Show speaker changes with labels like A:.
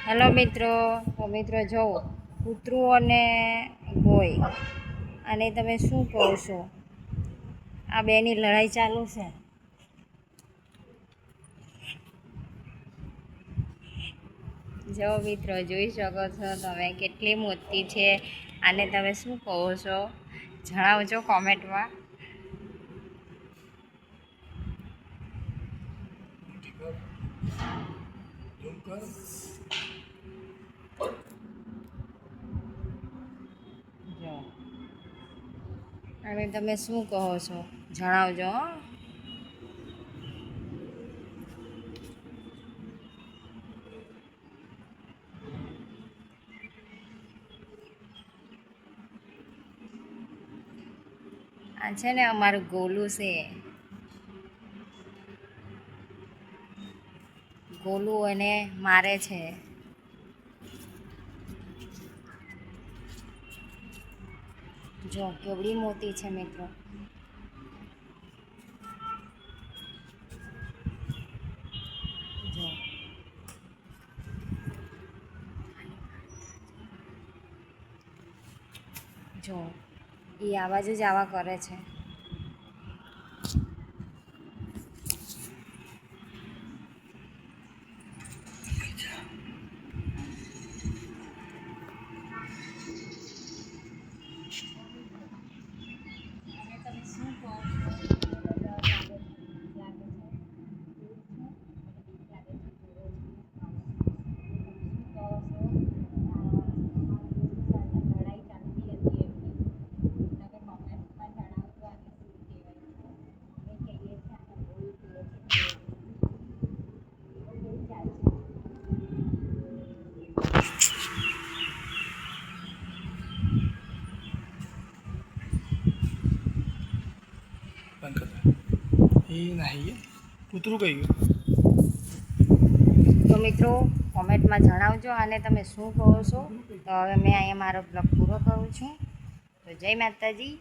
A: Hello મિત્રો, તો મિત્રો જુઓ કૂતરું અને ભોંય અને તમે શું કહો છો? આ બેની લડાઈ ચાલુ છે. જો મિત્રો જોઈ શકો છો તમે કેટલી મોટી છે અને તમે શું કહો છો જણાવજો કોમેન્ટમાં. જો અને તમે શું કહો છો જણાવજો. આ છે ને અમારું ગોલું છે. ગોલું એને મારે છે. જો કેવડી મોટી છે મિત્રો. જો જો એ આવાજ જ આવા કરે છે.
B: એ નહીં કૂતરું કહી ગયું.
A: તો મિત્રો કોમેન્ટમાં જણાવજો અને તમે શું કહો છો. તો હવે મેં અહીંયા મારો બ્લોગ પૂરો કરું છું. તો જય માતાજી.